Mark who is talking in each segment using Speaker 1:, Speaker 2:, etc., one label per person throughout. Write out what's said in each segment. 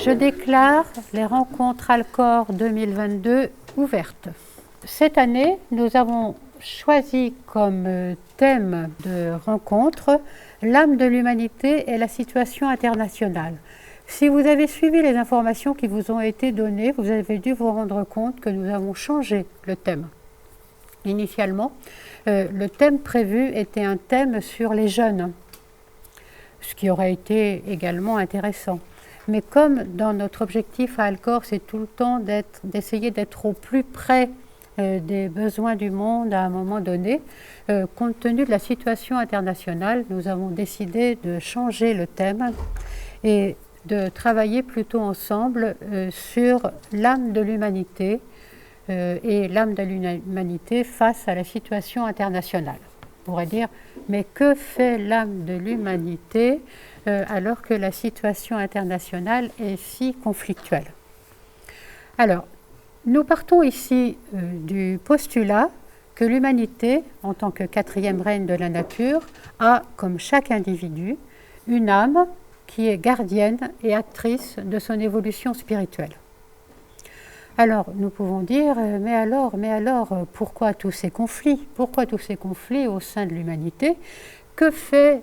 Speaker 1: Je déclare les rencontres Alcor 2022 ouvertes. Cette année, nous avons choisi comme thème de rencontre l'âme de l'humanité et la situation internationale. Si vous avez suivi les informations qui vous ont été données, vous avez dû vous rendre compte que nous avons changé le thème. Initialement, le thème prévu était un thème sur les jeunes, ce qui aurait été également intéressant. Mais comme dans notre objectif à Alcor, c'est tout le temps d'essayer d'être au plus près des besoins du monde à un moment donné, compte tenu de la situation internationale, nous avons décidé de changer le thème et de travailler plutôt ensemble sur l'âme de l'humanité et l'âme de l'humanité face à la situation internationale. On pourrait dire, mais que fait l'âme de l'humanité alors que la situation internationale est si conflictuelle? Alors, nous partons ici du postulat que l'humanité, en tant que quatrième règne de la nature, a, comme chaque individu, une âme qui est gardienne et actrice de son évolution spirituelle. Alors, nous pouvons dire, mais alors, pourquoi tous ces conflits? Pourquoi tous ces conflits au sein de l'humanité? Que fait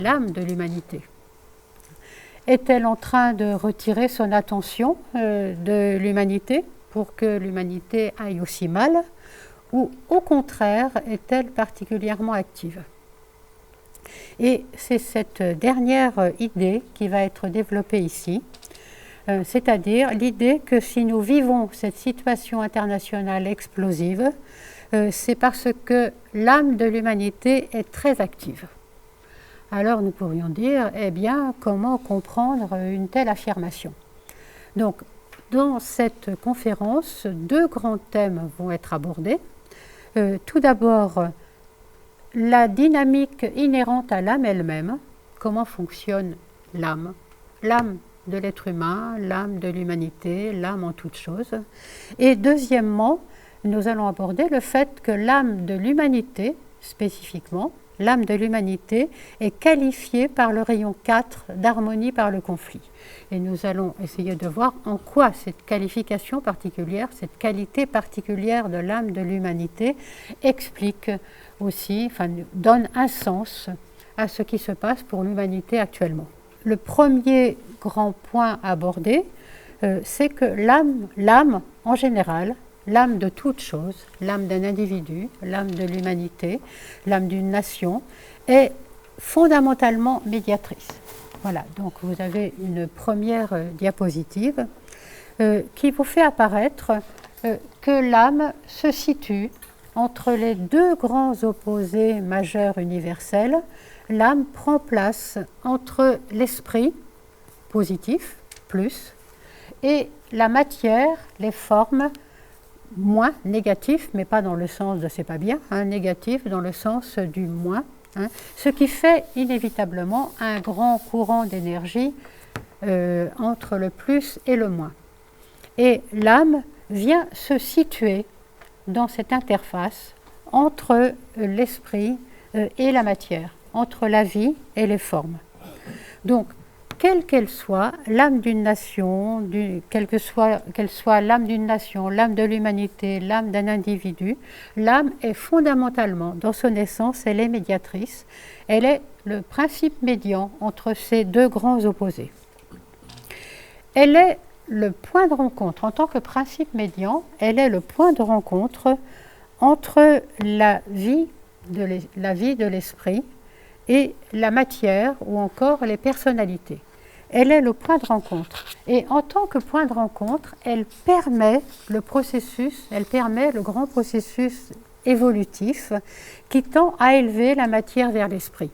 Speaker 1: l'âme de l'humanité? Est-elle en train de retirer son attention de l'humanité pour que l'humanité aille aussi mal? Ou au contraire, est-elle particulièrement active? Et c'est cette dernière idée qui va être développée ici, c'est-à-dire l'idée que si nous vivons cette situation internationale explosive, c'est parce que l'âme de l'humanité est très active. Alors nous pourrions dire, eh bien, comment comprendre une telle affirmation? Donc, dans cette conférence, deux grands thèmes vont être abordés. Tout d'abord, la dynamique inhérente à l'âme elle-même, comment fonctionne l'âme de l'être humain, l'âme de l'humanité, l'âme en toute chose. Et deuxièmement, nous allons aborder le fait que l'âme de l'humanité, spécifiquement, l'âme de l'humanité est qualifiée par le rayon 4 d'harmonie par le conflit. Et nous allons essayer de voir en quoi cette qualification particulière, cette qualité particulière de l'âme de l'humanité explique aussi, donne un sens à ce qui se passe pour l'humanité actuellement. Le premier grand point abordé, c'est que l'âme en général, l'âme de toute chose, l'âme d'un individu, l'âme de l'humanité, l'âme d'une nation, est fondamentalement médiatrice. Voilà, donc vous avez une première diapositive qui vous fait apparaître que l'âme se situe entre les deux grands opposés majeurs universels. L'âme prend place entre l'esprit positif, plus, et la matière, les formes, moins négatif, mais pas dans le sens de c'est pas bien, négatif dans le sens du moins, ce qui fait inévitablement un grand courant d'énergie entre le plus et le moins. Et l'âme vient se situer dans cette interface entre l'esprit et la matière, entre la vie et les formes. Donc, quelle qu'elle soit, l'âme d'une nation, quelle soit l'âme d'une nation, l'âme de l'humanité, l'âme d'un individu, l'âme est fondamentalement, dans son essence, elle est médiatrice, elle est le principe médian entre ces deux grands opposés. Elle est le point de rencontre, en tant que principe médian, elle est le point de rencontre entre la vie de l'esprit et la matière ou encore les personnalités. Elle est le point de rencontre. Et en tant que point de rencontre, elle permet le grand processus évolutif qui tend à élever la matière vers l'esprit.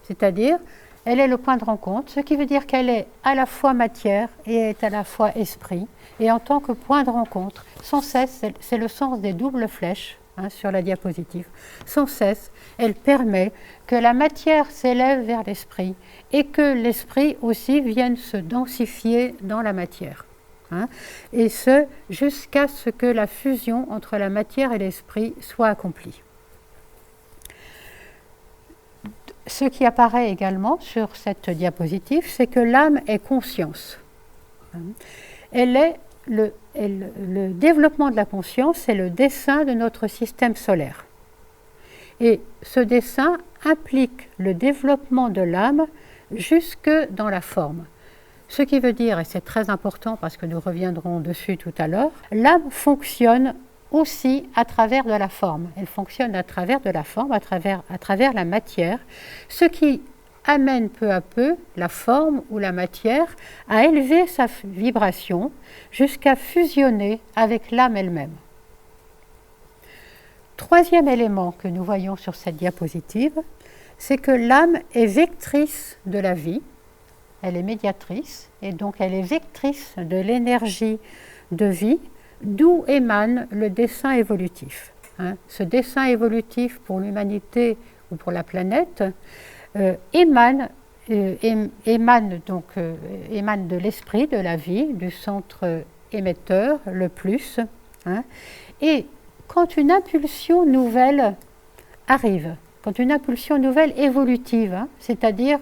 Speaker 1: C'est-à-dire, elle est le point de rencontre, ce qui veut dire qu'elle est à la fois matière et est à la fois esprit. Et en tant que point de rencontre, sans cesse, c'est le sens des doubles flèches, sur la diapositive, sans cesse, elle permet que la matière s'élève vers l'esprit et que l'esprit aussi vienne se densifier dans la matière. Et ce, jusqu'à ce que la fusion entre la matière et l'esprit soit accomplie. Ce qui apparaît également sur cette diapositive, c'est que l'âme est conscience. Le développement de la conscience, c'est le dessin de notre système solaire. Et ce dessin implique le développement de l'âme jusque dans la forme. Ce qui veut dire, et c'est très important parce que nous reviendrons dessus tout à l'heure, l'âme fonctionne aussi à travers de la forme. Elle fonctionne à travers de la forme, à travers la matière, ce qui amène peu à peu la forme ou la matière à élever sa vibration jusqu'à fusionner avec l'âme elle-même. Troisième élément que nous voyons sur cette diapositive, c'est que l'âme est vectrice de la vie, elle est médiatrice, et donc elle est vectrice de l'énergie de vie, d'où émane le dessin évolutif. Ce dessin évolutif pour l'humanité ou pour la planète émane de l'esprit, de la vie, du centre émetteur, le plus. Et quand une impulsion nouvelle arrive, quand une impulsion nouvelle évolutive, c'est-à-dire,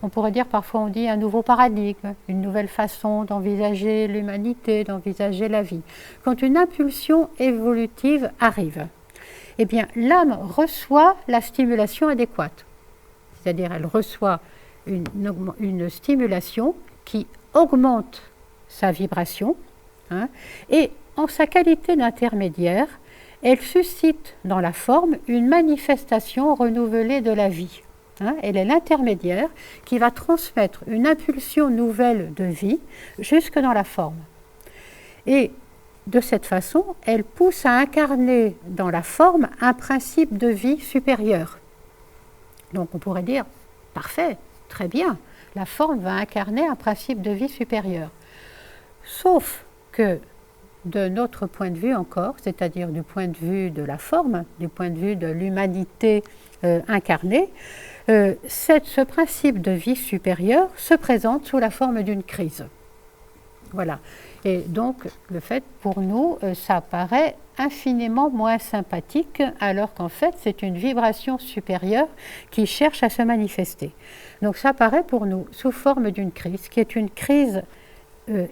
Speaker 1: on pourrait dire parfois on dit un nouveau paradigme, une nouvelle façon d'envisager l'humanité, d'envisager la vie. Quand une impulsion évolutive arrive, eh bien l'âme reçoit la stimulation adéquate. C'est-à-dire elle reçoit une stimulation qui augmente sa vibration, et en sa qualité d'intermédiaire, elle suscite dans la forme une manifestation renouvelée de la vie. Elle est l'intermédiaire qui va transmettre une impulsion nouvelle de vie jusque dans la forme. Et de cette façon, elle pousse à incarner dans la forme un principe de vie supérieur. Donc on pourrait dire, parfait, très bien, la forme va incarner un principe de vie supérieur. Sauf que de notre point de vue encore, c'est-à-dire du point de vue de la forme, du point de vue de l'humanité incarnée, ce principe de vie supérieure se présente sous la forme d'une crise. Voilà. Et donc, le fait, pour nous, ça paraît infiniment moins sympathique, alors qu'en fait, c'est une vibration supérieure qui cherche à se manifester. Donc, ça paraît pour nous sous forme d'une crise, qui est une crise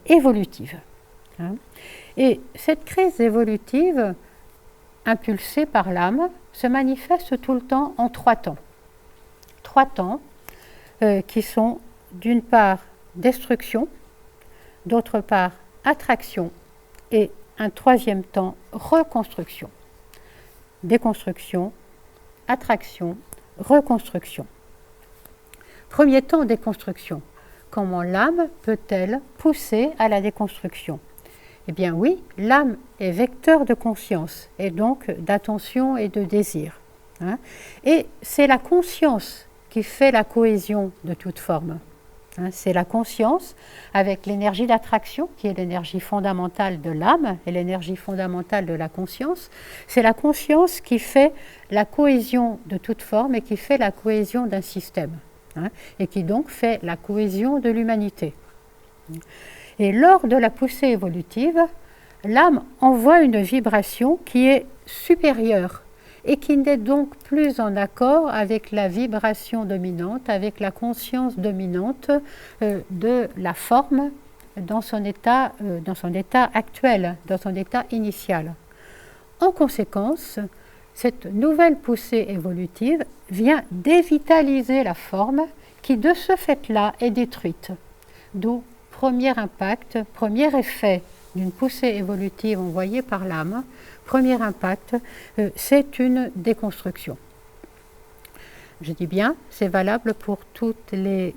Speaker 1: évolutive. Et cette crise évolutive, impulsée par l'âme, se manifeste tout le temps en 3 temps. 3 temps qui sont d'une part destruction, d'autre part attraction et un 3e temps reconstruction. Déconstruction, attraction, reconstruction. Premier temps, déconstruction. Comment l'âme peut-elle pousser à la déconstruction ? Eh bien oui, l'âme est vecteur de conscience et donc d'attention et de désir. Et c'est la conscience qui fait la cohésion de toute forme. C'est la conscience avec l'énergie d'attraction qui est l'énergie fondamentale de l'âme et l'énergie fondamentale de la conscience. C'est la conscience qui fait la cohésion de toute forme et qui fait la cohésion d'un système et qui donc fait la cohésion de l'humanité. Et lors de la poussée évolutive, l'âme envoie une vibration qui est supérieure et qui n'est donc plus en accord avec la vibration dominante, avec la conscience dominante de la forme dans son état actuel, dans son état initial. En conséquence, cette nouvelle poussée évolutive vient dévitaliser la forme qui de ce fait-là est détruite. D'où premier impact, premier effet d'une poussée évolutive envoyée par l'âme, premier impact, c'est une déconstruction. Je dis bien, c'est valable pour toutes les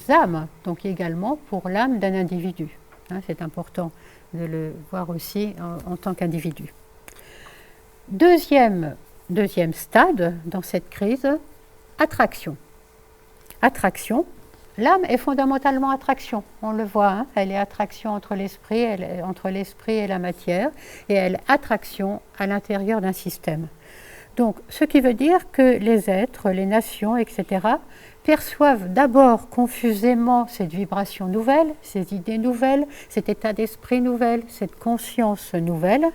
Speaker 1: âmes, donc également pour l'âme d'un individu. C'est important de le voir aussi en tant qu'individu. Deuxième stade dans cette crise, attraction. Attraction. L'âme est fondamentalement attraction, on le voit, elle est attraction entre l'esprit et la matière, et elle est attraction à l'intérieur d'un système. Donc, ce qui veut dire que les êtres, les nations, etc., perçoivent d'abord confusément cette vibration nouvelle, ces idées nouvelles, cet état d'esprit nouvel, cette conscience nouvelle,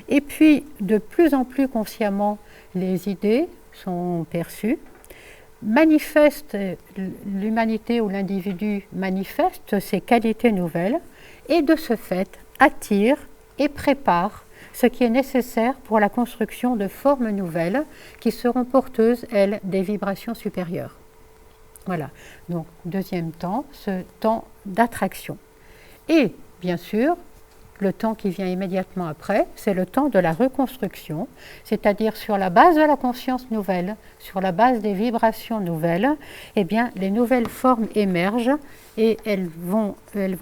Speaker 1: et puis de plus en plus consciemment, les idées sont perçues, manifeste, l'humanité ou l'individu manifeste ses qualités nouvelles et de ce fait attire et prépare ce qui est nécessaire pour la construction de formes nouvelles qui seront porteuses, elles, des vibrations supérieures. Voilà, donc deuxième temps, ce temps d'attraction. Et bien sûr, le temps qui vient immédiatement après, c'est le temps de la reconstruction, c'est-à-dire sur la base de la conscience nouvelle, sur la base des vibrations nouvelles, eh bien, les nouvelles formes émergent et elles vont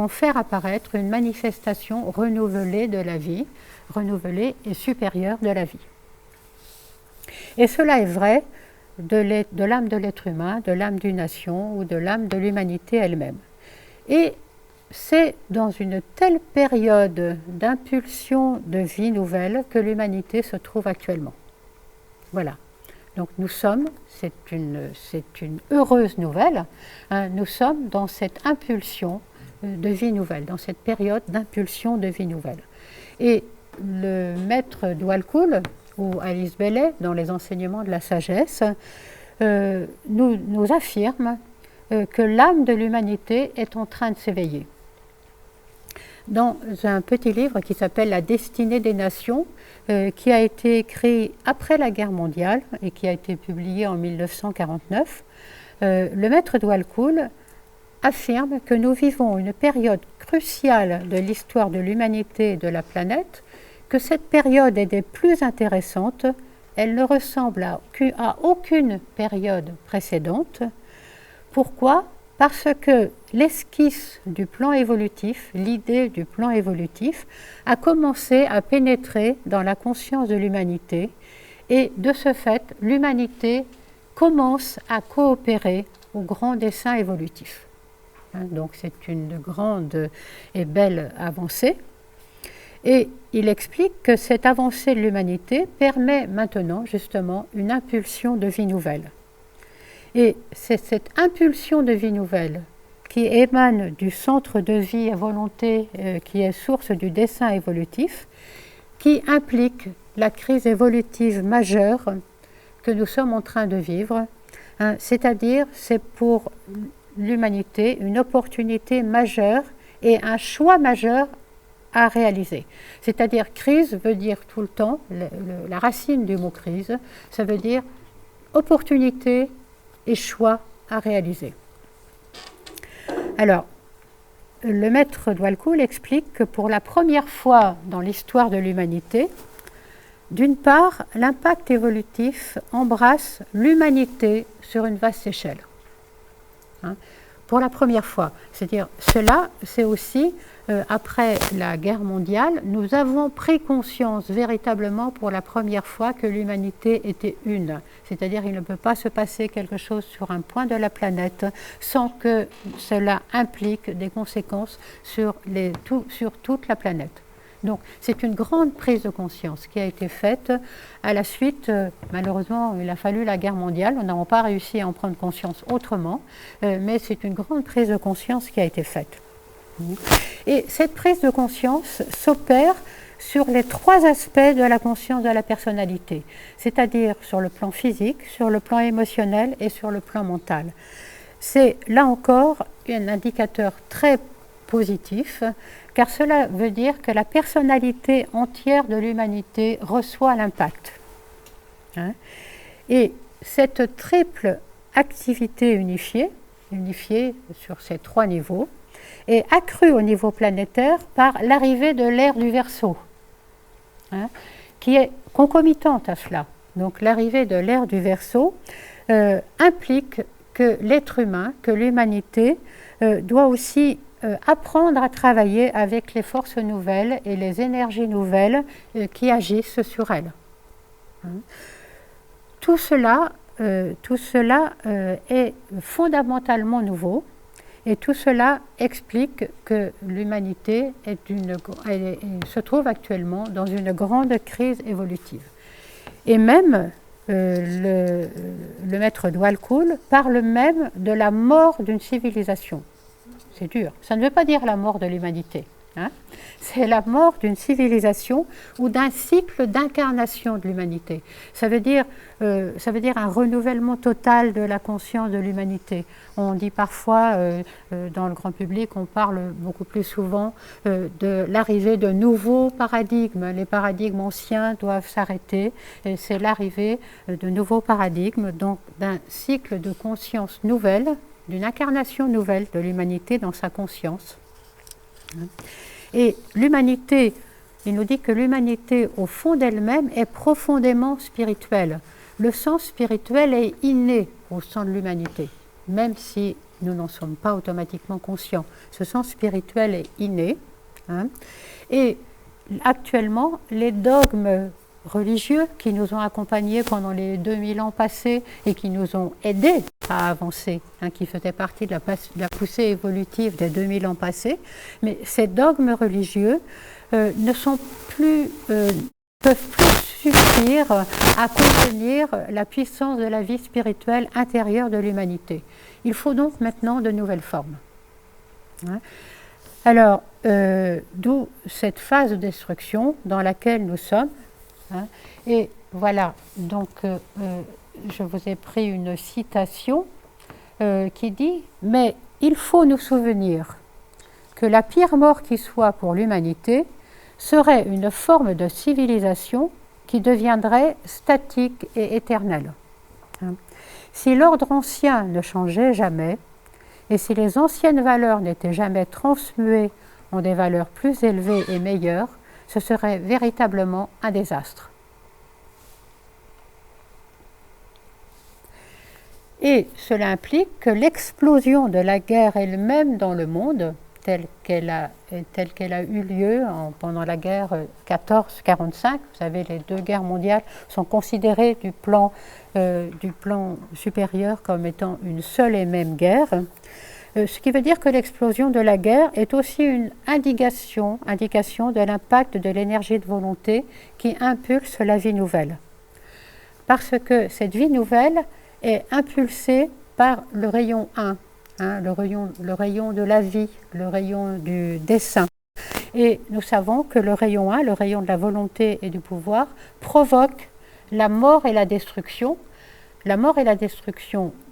Speaker 1: faire apparaître une manifestation renouvelée de la vie, renouvelée et supérieure de la vie. Et cela est vrai de l'âme de l'être humain, de l'âme d'une nation ou de l'âme de l'humanité elle-même. Et c'est dans une telle période d'impulsion de vie nouvelle que l'humanité se trouve actuellement. Voilà. Donc nous sommes, c'est une heureuse nouvelle, hein, nous sommes dans cette impulsion de vie nouvelle, dans cette période d'impulsion de vie nouvelle. Et le maître Dwalkul, ou Alice Bailey, dans les enseignements de la sagesse, nous affirme que l'âme de l'humanité est en train de s'éveiller. Dans un petit livre qui s'appelle « La destinée des nations », qui a été écrit après la guerre mondiale et qui a été publié en 1949, le maître Dwalkul affirme que nous vivons une période cruciale de l'histoire de l'humanité et de la planète, que cette période est des plus intéressantes, elle ne ressemble à aucune période précédente. Pourquoi ? Parce que l'esquisse du plan évolutif, l'idée du plan évolutif, a commencé à pénétrer dans la conscience de l'humanité et de ce fait, l'humanité commence à coopérer au grand dessein évolutif. Donc c'est une grande et belle avancée. Et il explique que cette avancée de l'humanité permet maintenant justement une impulsion de vie nouvelle. Et c'est cette impulsion de vie nouvelle qui émane du centre de vie et volonté qui est source du dessein évolutif, qui implique la crise évolutive majeure que nous sommes en train de vivre, hein, c'est-à-dire c'est pour l'humanité une opportunité majeure et un choix majeur à réaliser. C'est-à-dire crise veut dire tout le temps, la racine du mot crise, ça veut dire opportunité et choix à réaliser. Alors, le maître Dwalkul explique que pour la première fois dans l'histoire de l'humanité, d'une part, l'impact évolutif embrasse l'humanité sur une vaste échelle. Hein, pour la première fois. C'est-à-dire, cela, c'est aussi, après la guerre mondiale, nous avons pris conscience véritablement pour la première fois que l'humanité était une. C'est-à-dire, il ne peut pas se passer quelque chose sur un point de la planète sans que cela implique des conséquences sur toute la planète. Donc, c'est une grande prise de conscience qui a été faite à la suite, malheureusement, il a fallu la guerre mondiale, nous n'avons pas réussi à en prendre conscience autrement, mais c'est une grande prise de conscience qui a été faite. Et cette prise de conscience s'opère sur les trois aspects de la conscience de la personnalité, c'est-à-dire sur le plan physique, sur le plan émotionnel et sur le plan mental. C'est là encore un indicateur très positif, car cela veut dire que la personnalité entière de l'humanité reçoit l'impact. Hein? Et cette triple activité unifiée sur ces trois niveaux, est accrue au niveau planétaire par l'arrivée de l'ère du Verseau, hein, qui est concomitante à cela. Donc l'arrivée de l'ère du Verseau implique que l'être humain, que l'humanité doit aussi apprendre à travailler avec les forces nouvelles et les énergies nouvelles qui agissent sur elles. Hein. Tout cela est fondamentalement nouveau et tout cela explique que l'humanité se trouve actuellement dans une grande crise évolutive. Et même le maître Dwalkul parle même de la mort d'une civilisation. C'est dur. Ça ne veut pas dire la mort de l'humanité. hein. C'est la mort d'une civilisation ou d'un cycle d'incarnation de l'humanité. Ça veut dire un renouvellement total de la conscience de l'humanité. On dit parfois, dans le grand public, on parle beaucoup plus souvent de l'arrivée de nouveaux paradigmes. Les paradigmes anciens doivent s'arrêter et c'est l'arrivée de nouveaux paradigmes, donc d'un cycle de conscience nouvelle, d'une incarnation nouvelle de l'humanité dans sa conscience. Et l'humanité, il nous dit que l'humanité, au fond d'elle-même, est profondément spirituelle. Le sens spirituel est inné au sein de l'humanité, même si nous n'en sommes pas automatiquement conscients. Ce sens spirituel est inné. Hein. Et actuellement, les dogmes religieux qui nous ont accompagnés pendant les 2000 ans passés et qui nous ont aidés à avancer, hein, qui faisaient partie de la poussée évolutive des 2000 ans passés, mais ces dogmes religieux peuvent plus suffire à contenir la puissance de la vie spirituelle intérieure de l'humanité. Il faut donc maintenant de nouvelles formes. Hein. Alors, d'où cette phase de destruction dans laquelle nous sommes. Hein. Et voilà, donc je vous ai pris une citation qui dit « Mais il faut nous souvenir que la pire mort qui soit pour l'humanité serait une forme de civilisation qui deviendrait statique et éternelle. Hein. Si l'ordre ancien ne changeait jamais, et si les anciennes valeurs n'étaient jamais transmuées en des valeurs plus élevées et meilleures, ce serait véritablement un désastre. » Et cela implique que l'explosion de la guerre elle-même dans le monde, telle qu'elle a eu lieu pendant la guerre 14-45, vous savez, les deux guerres mondiales sont considérées du plan supérieur comme étant une seule et même guerre. Ce qui veut dire que l'explosion de la guerre est aussi une indication de l'impact de l'énergie de volonté qui impulse la vie nouvelle. Parce que cette vie nouvelle est impulsée par le rayon 1, hein, le rayon de la vie, le rayon du dessein. Et nous savons que le rayon 1, le rayon de la volonté et du pouvoir, provoque la mort et la destruction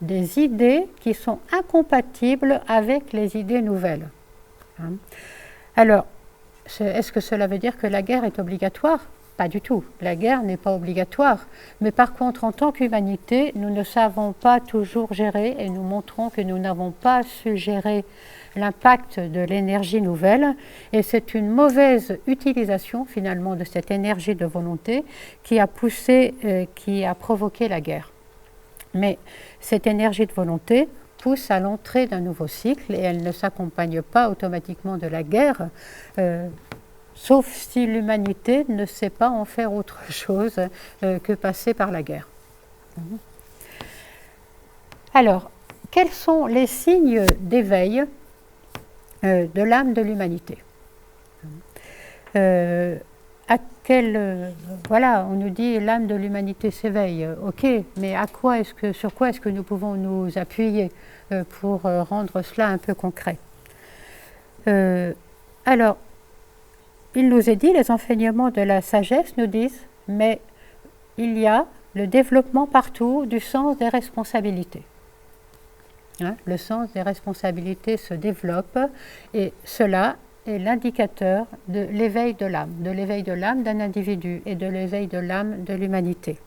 Speaker 1: des idées qui sont incompatibles avec les idées nouvelles. Hein. Alors, est-ce que cela veut dire que la guerre est obligatoire ? Pas du tout. La guerre n'est pas obligatoire. Mais par contre, en tant qu'humanité, nous ne savons pas toujours gérer et nous montrons que nous n'avons pas su gérer l'impact de l'énergie nouvelle. Et c'est une mauvaise utilisation finalement de cette énergie de volonté qui a provoqué la guerre. Mais cette énergie de volonté pousse à l'entrée d'un nouveau cycle et elle ne s'accompagne pas automatiquement de la guerre, sauf si l'humanité ne sait pas en faire autre chose que passer par la guerre. Alors, quels sont les signes d'éveil de l'âme de l'humanité ? Voilà, on nous dit l'âme de l'humanité s'éveille. Ok, mais sur quoi est-ce que nous pouvons nous appuyer pour rendre cela un peu concret ? Alors, il nous est dit, les enseignements de la sagesse nous disent, mais il y a le développement partout du sens des responsabilités. Hein, le sens des responsabilités se développe et cela est l'indicateur de l'éveil de l'âme d'un individu et de l'éveil de l'âme de l'humanité.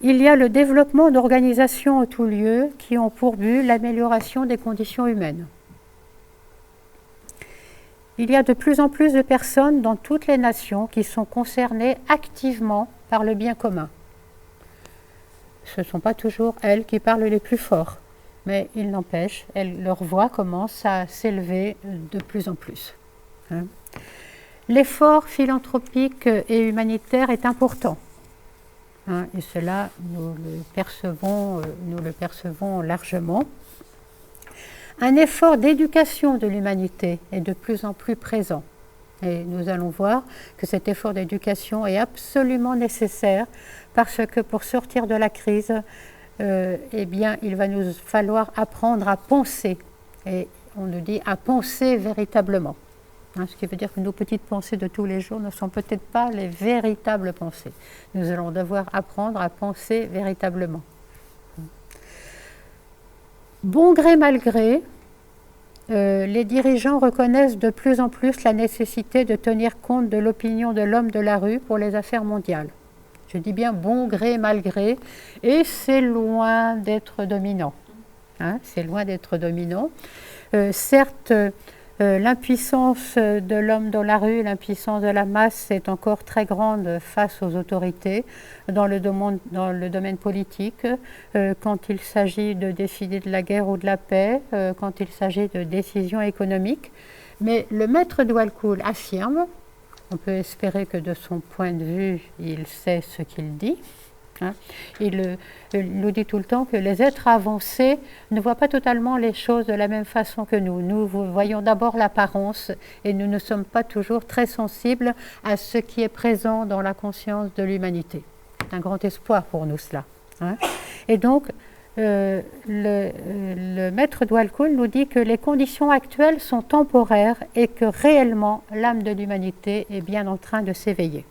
Speaker 1: Il y a le développement d'organisations en tout lieu qui ont pour but l'amélioration des conditions humaines. Il y a de plus en plus de personnes dans toutes les nations qui sont concernées activement par le bien commun. Ce ne sont pas toujours elles qui parlent les plus forts, mais il n'empêche, leur voix commence à s'élever de plus en plus. Hein. L'effort philanthropique et humanitaire est important. Hein, et cela, nous le percevons largement. Un effort d'éducation de l'humanité est de plus en plus présent. Et nous allons voir que cet effort d'éducation est absolument nécessaire parce que pour sortir de la crise, il va nous falloir apprendre à penser. Et on nous dit à penser véritablement. Ce qui veut dire que nos petites pensées de tous les jours ne sont peut-être pas les véritables pensées. Nous allons devoir apprendre à penser véritablement. Bon gré mal gré, les dirigeants reconnaissent de plus en plus la nécessité de tenir compte de l'opinion de l'homme de la rue pour les affaires mondiales. Je dis bien bon gré mal gré, et c'est loin d'être dominant. C'est loin d'être dominant. Certes, l'impuissance de l'homme dans la rue, l'impuissance de la masse est encore très grande face aux autorités dans le domaine politique, quand il s'agit de décider de la guerre ou de la paix, quand il s'agit de décisions économiques. Mais le maître Dwalkul affirme, on peut espérer que de son point de vue, il sait ce qu'il dit. Il nous dit tout le temps que les êtres avancés ne voient pas totalement les choses de la même façon que nous. Nous voyons d'abord l'apparence et nous ne sommes pas toujours très sensibles à ce qui est présent dans la conscience de l'humanité. C'est un grand espoir pour nous cela. Et donc, le maître Dwalkul nous dit que les conditions actuelles sont temporaires et que réellement l'âme de l'humanité est bien en train de s'éveiller.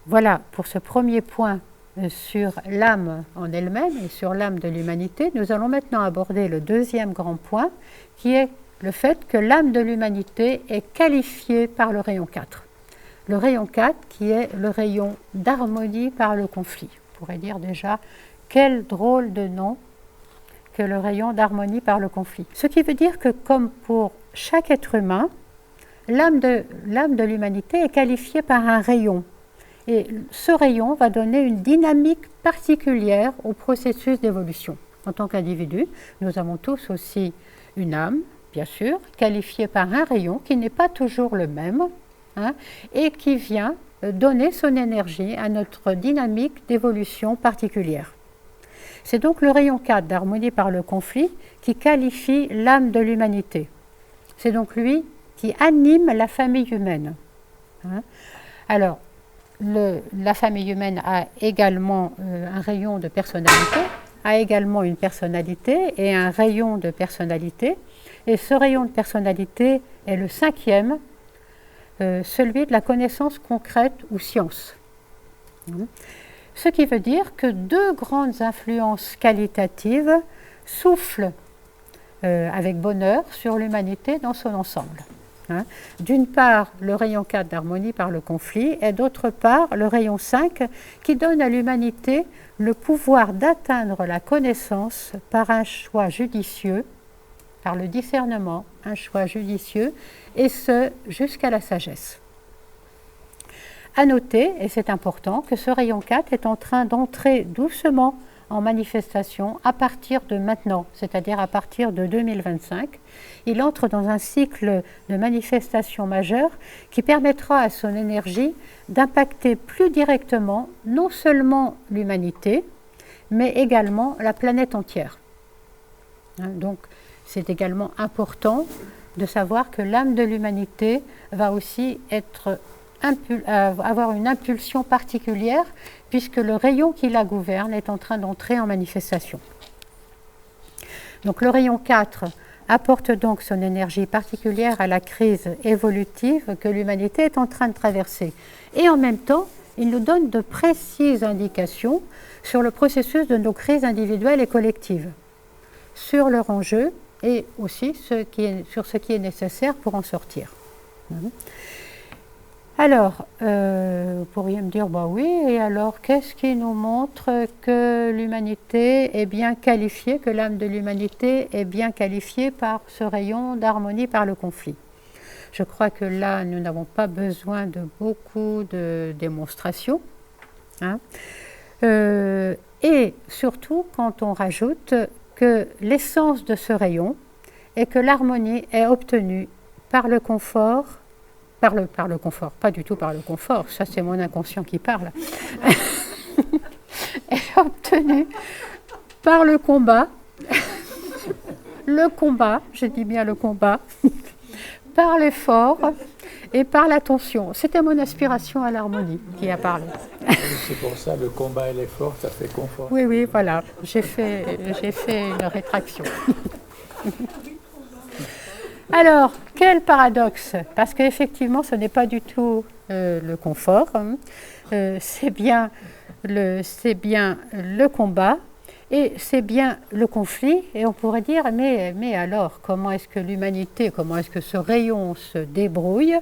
Speaker 1: Voilà pour ce premier point sur l'âme en elle-même et sur l'âme de l'humanité. Nous allons maintenant aborder le deuxième grand point, qui est le fait que l'âme de l'humanité est qualifiée par le rayon 4. Le rayon 4 qui est le rayon d'harmonie par le conflit. On pourrait dire déjà, quel drôle de nom que le rayon d'harmonie par le conflit. Ce qui veut dire que comme pour chaque être humain, l'âme de l'humanité est qualifiée par un rayon. Et ce rayon va donner une dynamique particulière au processus d'évolution. En tant qu'individu, nous avons tous aussi une âme, bien sûr, qualifiée par un rayon qui n'est pas toujours le même, et qui vient donner son énergie à notre dynamique d'évolution particulière. C'est donc le rayon 4 d'harmonie par le conflit qui qualifie l'âme de l'humanité. C'est donc lui qui anime la famille humaine. Alors, la famille humaine a également un rayon de personnalité, a également une personnalité et un rayon de personnalité. Et ce rayon de personnalité est le cinquième, celui de la connaissance concrète ou science. Ce qui veut dire que deux grandes influences qualitatives soufflent avec bonheur sur l'humanité dans son ensemble. D'une part, le rayon 4 d'harmonie par le conflit, et d'autre part, le rayon 5 qui donne à l'humanité le pouvoir d'atteindre la connaissance par un choix judicieux, par le discernement, un choix judicieux, et ce, jusqu'à la sagesse. À noter, et c'est important, que ce rayon 4 est en train d'entrer doucement en manifestation à partir de maintenant, c'est-à-dire à partir de 2025. Il entre dans un cycle de manifestation majeure qui permettra à son énergie d'impacter plus directement non seulement l'humanité, mais également la planète entière. Donc, c'est également important de savoir que l'âme de l'humanité va aussi avoir une impulsion particulière puisque le rayon qui la gouverne est en train d'entrer en manifestation. Donc le rayon 4 apporte donc son énergie particulière à la crise évolutive que l'humanité est en train de traverser. Et en même temps, il nous donne de précises indications sur le processus de nos crises individuelles et collectives, sur leur enjeu et aussi sur ce qui est nécessaire pour en sortir. Alors, vous pourriez me dire, bah oui, et alors qu'est-ce qui nous montre que l'humanité est bien qualifiée, que l'âme de l'humanité est bien qualifiée par ce rayon d'harmonie par le conflit? Je crois que là, nous n'avons pas besoin de beaucoup de démonstrations. Et surtout, quand on rajoute que l'essence de ce rayon est que l'harmonie est obtenue par le confort, par le confort, pas du tout par le confort, ça c'est mon inconscient qui parle, est obtenue par le combat, je dis bien le combat, par l'effort et par l'attention. C'était mon aspiration à l'harmonie qui a parlé.
Speaker 2: C'est pour ça, le combat et l'effort, ça fait confort.
Speaker 1: Oui, oui, voilà, j'ai fait une rétraction. Alors, quel paradoxe! Parce qu'effectivement, ce n'est pas du tout le confort, hein. C'est bien le combat et c'est bien le conflit. Et on pourrait dire, mais alors, comment est-ce que l'humanité, comment est-ce que ce rayon se débrouille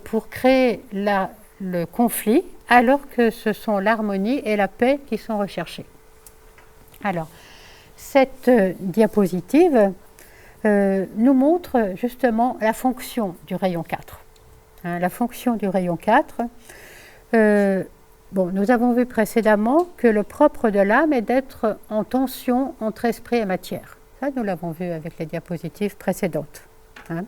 Speaker 1: pour créer le conflit alors que ce sont l'harmonie et la paix qui sont recherchées? Alors, cette diapositive nous montre justement la fonction du rayon 4. Hein, la fonction du rayon 4, nous avons vu précédemment que le propre de l'âme est d'être en tension entre esprit et matière. Ça, nous l'avons vu avec les diapositives précédentes. Hein.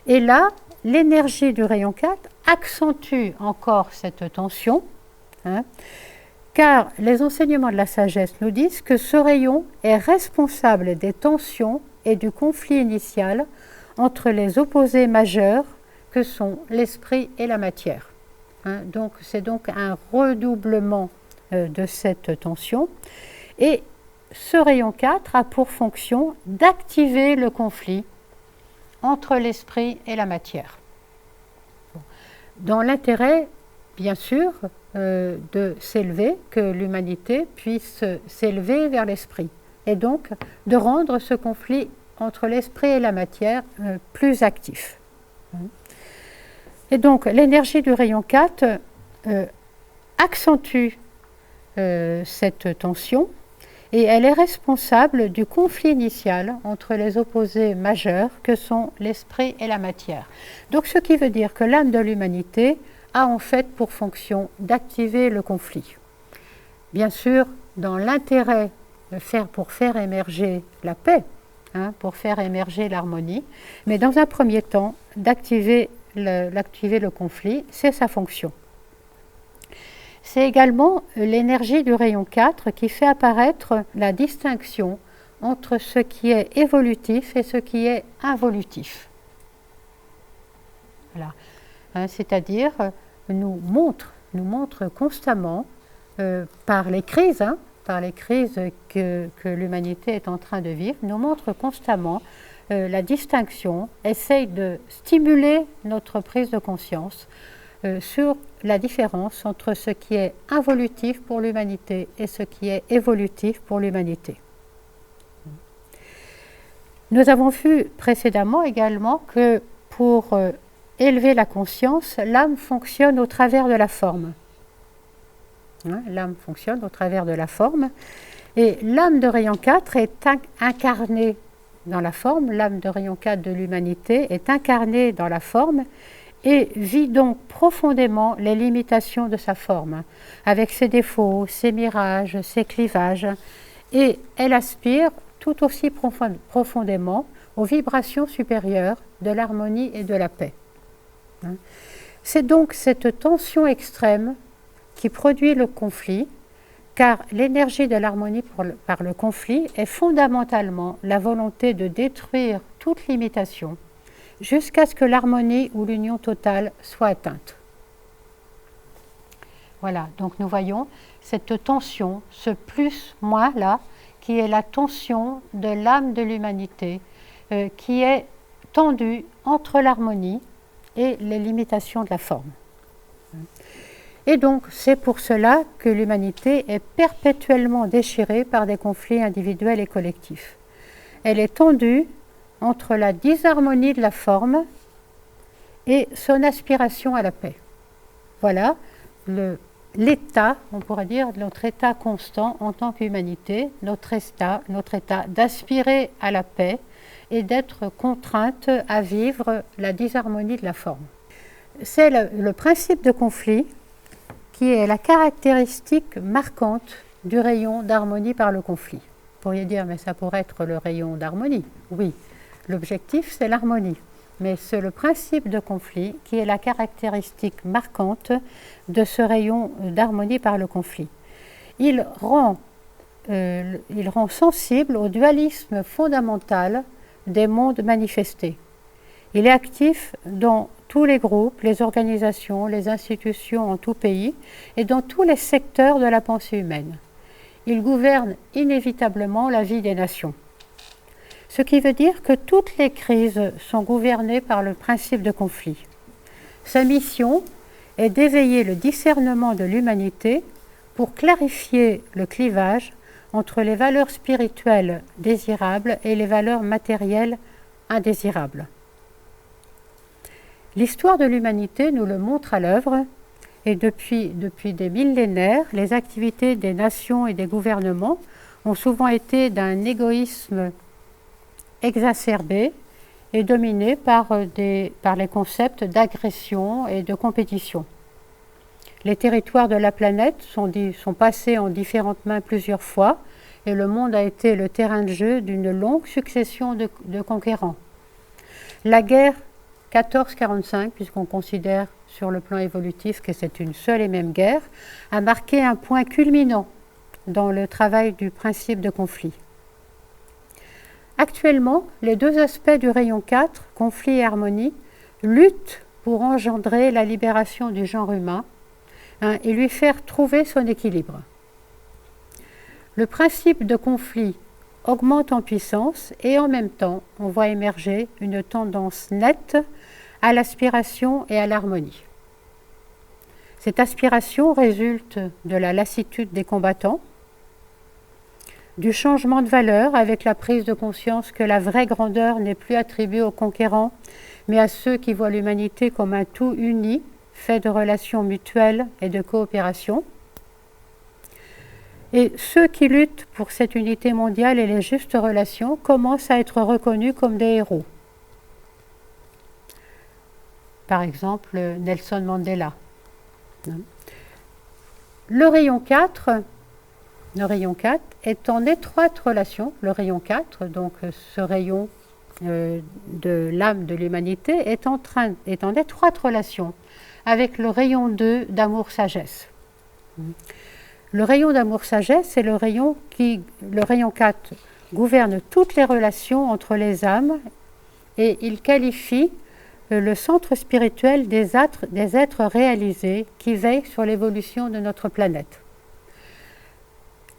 Speaker 1: Et là, l'énergie du rayon 4 accentue encore cette tension, hein, car les enseignements de la sagesse nous disent que ce rayon est responsable des tensions et du conflit initial entre les opposés majeurs que sont l'esprit et la matière. Hein, donc, c'est donc un redoublement de cette tension. Et ce rayon 4 a pour fonction d'activer le conflit entre l'esprit et la matière. Dans l'intérêt, bien sûr, de s'élever, que l'humanité puisse s'élever vers l'esprit, et donc de rendre ce conflit entre l'esprit et la matière plus actif. Et donc l'énergie du rayon 4 accentue cette tension, et elle est responsable du conflit initial entre les opposés majeurs que sont l'esprit et la matière. Donc ce qui veut dire que l'âme de l'humanité a en fait pour fonction d'activer le conflit. Bien sûr, dans l'intérêt pour faire émerger la paix, hein, pour faire émerger l'harmonie, mais dans un premier temps, d'activer le conflit, c'est sa fonction. C'est également l'énergie du rayon 4 qui fait apparaître la distinction entre ce qui est évolutif et ce qui est involutif. Voilà. Hein, c'est-à-dire nous montre constamment par les crises, que l'humanité est en train de vivre, nous montre constamment la distinction, essaye de stimuler notre prise de conscience sur la différence entre ce qui est involutif pour l'humanité et ce qui est évolutif pour l'humanité. Nous avons vu précédemment également que pour élever la conscience, l'âme fonctionne au travers de la forme. Hein, l'âme fonctionne au travers de la forme, et l'âme de rayon 4 est incarnée dans la forme, l'âme de rayon 4 de l'humanité est incarnée dans la forme et vit donc profondément les limitations de sa forme, avec ses défauts, ses mirages, ses clivages, et elle aspire tout aussi profondément aux vibrations supérieures de l'harmonie et de la paix. C'est donc cette tension extrême qui produit le conflit, car l'énergie de l'harmonie par le conflit est fondamentalement la volonté de détruire toute limitation jusqu'à ce que l'harmonie ou l'union totale soit atteinte. Voilà, donc nous voyons cette tension, ce plus-moins là, qui est la tension de l'âme de l'humanité, qui est tendue entre l'harmonie et les limitations de la forme. Et donc, c'est pour cela que l'humanité est perpétuellement déchirée par des conflits individuels et collectifs. Elle est tendue entre la disharmonie de la forme et son aspiration à la paix. Voilà l'état, on pourrait dire, notre état constant en tant qu'humanité, notre état d'aspirer à la paix et d'être contrainte à vivre la disharmonie de la forme. C'est le principe de conflit qui est la caractéristique marquante du rayon d'harmonie par le conflit. Vous pourriez dire, mais ça pourrait être le rayon d'harmonie. Oui, l'objectif, c'est l'harmonie. Mais c'est le principe de conflit qui est la caractéristique marquante de ce rayon d'harmonie par le conflit. Il rend sensible au dualisme fondamental des mondes manifestés. Il est actif dans tous les groupes, les organisations, les institutions en tout pays et dans tous les secteurs de la pensée humaine. Il gouverne inévitablement la vie des nations. Ce qui veut dire que toutes les crises sont gouvernées par le principe de conflit. Sa mission est d'éveiller le discernement de l'humanité pour clarifier le clivage entre les valeurs spirituelles désirables et les valeurs matérielles indésirables. L'histoire de l'humanité nous le montre à l'œuvre et depuis des millénaires, les activités des nations et des gouvernements ont souvent été d'un égoïsme exacerbé et dominé par les concepts d'agression et de compétition. Les territoires de la planète sont passés en différentes mains plusieurs fois et le monde a été le terrain de jeu d'une longue succession de conquérants. La guerre 14-45, puisqu'on considère sur le plan évolutif que c'est une seule et même guerre, a marqué un point culminant dans le travail du principe de conflit. Actuellement, les deux aspects du rayon 4, conflit et harmonie, luttent pour engendrer la libération du genre humain et lui faire trouver son équilibre. Le principe de conflit augmente en puissance et en même temps, on voit émerger une tendance nette à l'aspiration et à l'harmonie. Cette aspiration résulte de la lassitude des combattants, du changement de valeur avec la prise de conscience que la vraie grandeur n'est plus attribuée aux conquérants, mais à ceux qui voient l'humanité comme un tout uni, fait de relations mutuelles et de coopération. Et ceux qui luttent pour cette unité mondiale et les justes relations commencent à être reconnus comme des héros. Par exemple, Nelson Mandela. Le rayon 4 est en étroite relation, le rayon 4, donc ce rayon de l'âme de l'humanité, est en étroite relation avec le rayon 2 d'amour-sagesse. Le rayon d'amour-sagesse, c'est le rayon 4 gouverne toutes les relations entre les âmes et il qualifie le centre spirituel des êtres réalisés qui veillent sur l'évolution de notre planète.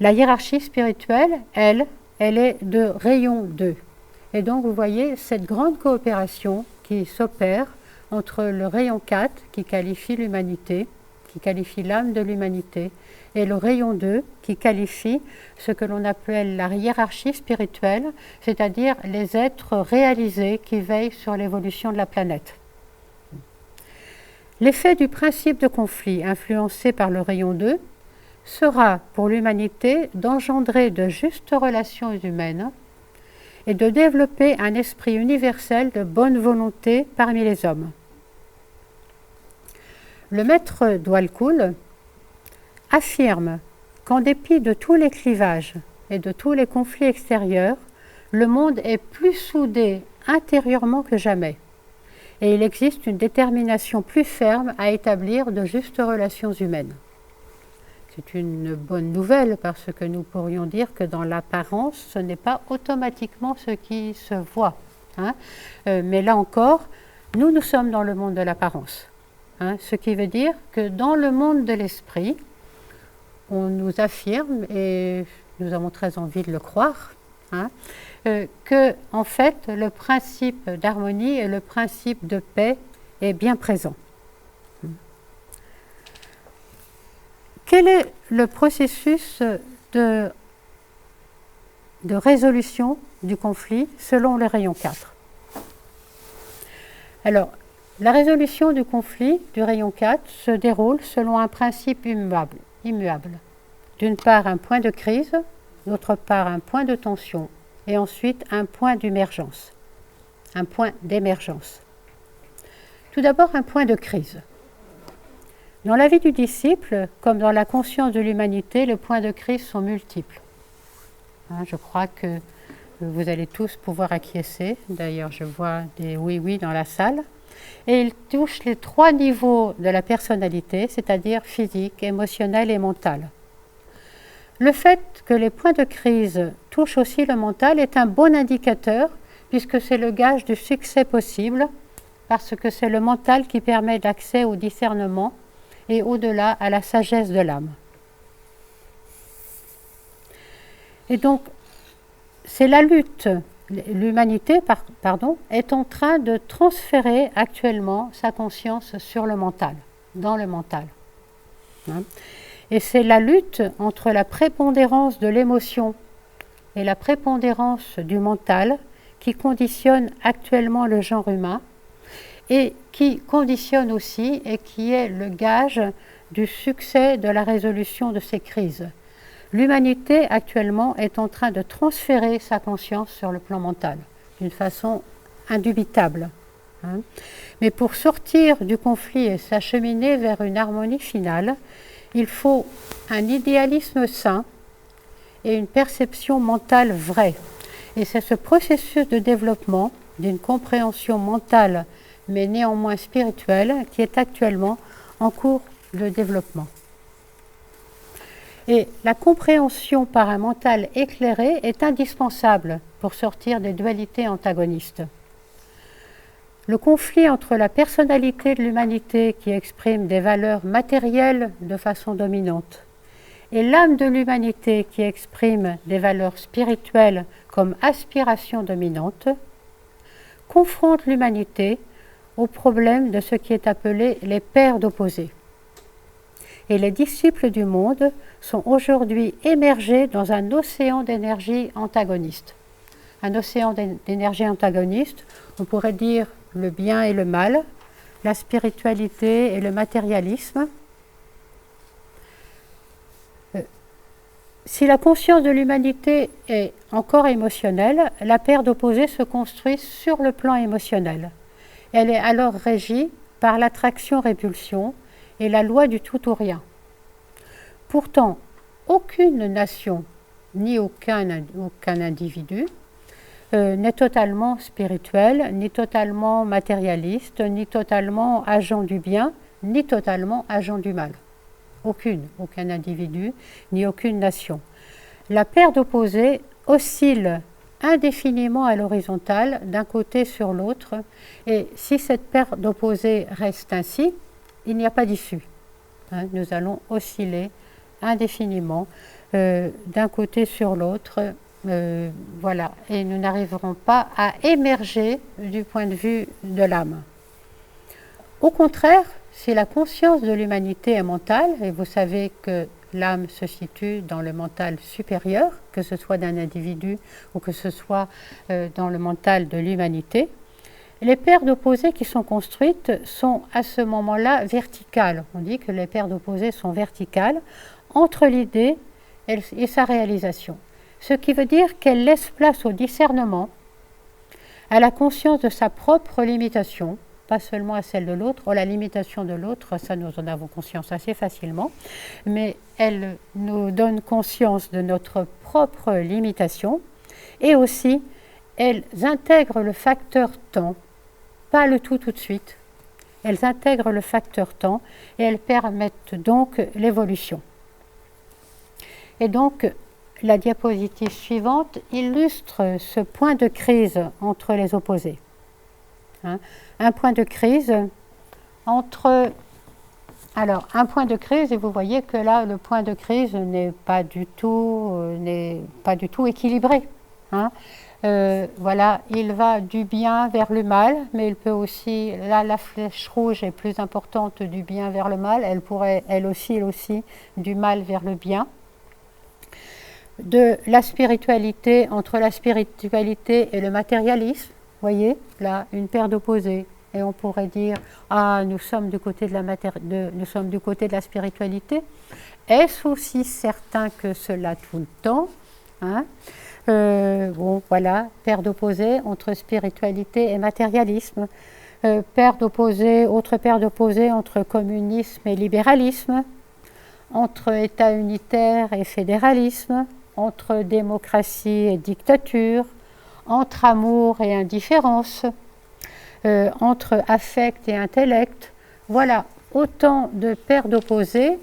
Speaker 1: La hiérarchie spirituelle, elle est de rayon 2. Et donc vous voyez cette grande coopération qui s'opère entre le rayon 4 qui qualifie l'humanité, qui qualifie l'âme de l'humanité, et le rayon 2 qui qualifie ce que l'on appelle la hiérarchie spirituelle, c'est-à-dire les êtres réalisés qui veillent sur l'évolution de la planète. L'effet du principe de conflit influencé par le rayon 2 sera pour l'humanité d'engendrer de justes relations humaines et de développer un esprit universel de bonne volonté parmi les hommes. Le maître Dwalkul affirme qu'en dépit de tous les clivages et de tous les conflits extérieurs, le monde est plus soudé intérieurement que jamais. Et il existe une détermination plus ferme à établir de justes relations humaines. C'est une bonne nouvelle parce que nous pourrions dire que dans l'apparence, ce n'est pas automatiquement ce qui se voit. Mais là encore, nous sommes dans le monde de l'apparence. Ce qui veut dire que dans le monde de l'esprit, on nous affirme, et nous avons très envie de le croire, que en fait le principe d'harmonie et le principe de paix est bien présent. Quel est le processus de résolution du conflit selon le rayon 4 ? Alors, la résolution du conflit du rayon 4 se déroule selon un principe immuable. D'une part, un point de crise, d'autre part, un point de tension, et ensuite un point d'émergence. Tout d'abord, un point de crise. Dans la vie du disciple, comme dans la conscience de l'humanité, les points de crise sont multiples. Je crois que vous allez tous pouvoir acquiescer. D'ailleurs, je vois des oui-oui dans la salle. Et il touche les 3 niveaux de la personnalité, c'est-à-dire physique, émotionnel et mental. Le fait que les points de crise touchent aussi le mental est un bon indicateur, puisque c'est le gage du succès possible, parce que c'est le mental qui permet l'accès au discernement et au-delà à la sagesse de l'âme. Et donc, c'est la lutte l'humanité est en train de transférer actuellement sa conscience sur le mental, dans le mental. Hein. Et c'est la lutte entre la prépondérance de l'émotion et la prépondérance du mental qui conditionne actuellement le genre humain et qui conditionne aussi et qui est le gage du succès de la résolution de ces crises. L'humanité actuellement est en train de transférer sa conscience sur le plan mental d'une façon indubitable. Hein. Mais pour sortir du conflit et s'acheminer vers une harmonie finale, il faut un idéalisme sain et une perception mentale vraie. Et c'est ce processus de développement d'une compréhension mentale mais néanmoins spirituelle qui est actuellement en cours de développement. Et la compréhension par un mental éclairé est indispensable pour sortir des dualités antagonistes. Le conflit entre la personnalité de l'humanité qui exprime des valeurs matérielles de façon dominante et l'âme de l'humanité qui exprime des valeurs spirituelles comme aspiration dominante confronte l'humanité au problème de ce qui est appelé les paires d'opposés. Et les disciples du monde sont aujourd'hui émergés dans un océan d'énergie antagoniste. Un océan d'énergie antagoniste, on pourrait dire le bien et le mal, la spiritualité et le matérialisme. Si la conscience de l'humanité est encore émotionnelle, la paire d'opposés se construit sur le plan émotionnel. Elle est alors régie par l'attraction-répulsion et la loi du tout ou rien. Pourtant, aucune nation, ni aucun individu, n'est totalement spirituel, ni totalement matérialiste, ni totalement agent du bien, ni totalement agent du mal. Aucun individu, ni aucune nation. La paire d'opposés oscille indéfiniment à l'horizontale, d'un côté sur l'autre, et si cette paire d'opposés reste ainsi, il n'y a pas d'issue. Hein, nous allons osciller indéfiniment d'un côté sur l'autre, voilà, et nous n'arriverons pas à émerger du point de vue de l'âme. Au contraire, si la conscience de l'humanité est mentale, et vous savez que l'âme se situe dans le mental supérieur, que ce soit d'un individu ou que ce soit dans le mental de l'humanité, les paires d'opposés qui sont construites sont à ce moment-là verticales. On dit que les paires d'opposés sont verticales entre l'idée et sa réalisation. Ce qui veut dire qu'elle laisse place au discernement, à la conscience de sa propre limitation, pas seulement à celle de l'autre. La limitation de l'autre, ça nous en avons conscience assez facilement, mais elle nous donne conscience de notre propre limitation et aussi elles intègrent le facteur temps, pas le tout de suite. Elles intègrent le facteur temps et elles permettent donc l'évolution. Et donc, la diapositive suivante illustre ce point de crise entre les opposés. Hein, un point de crise entre... Alors, un point de crise, et vous voyez que là, le point de crise n'est pas du tout équilibré. Hein. Voilà, il va du bien vers le mal, mais il peut aussi, là, la flèche rouge est plus importante du bien vers le mal, elle pourrait, elle aussi du mal vers le bien. De la spiritualité, entre la spiritualité et le matérialisme, vous voyez, là, une paire d'opposés. Et on pourrait dire, ah, nous sommes du côté de la spiritualité. Est-ce aussi certain que cela tout le temps, hein? Bon, voilà, paire d'opposés entre spiritualité et matérialisme. Autre paire d'opposés entre communisme et libéralisme, entre État unitaire et fédéralisme, entre démocratie et dictature, entre amour et indifférence, entre affect et intellect. Voilà, autant de paires d'opposés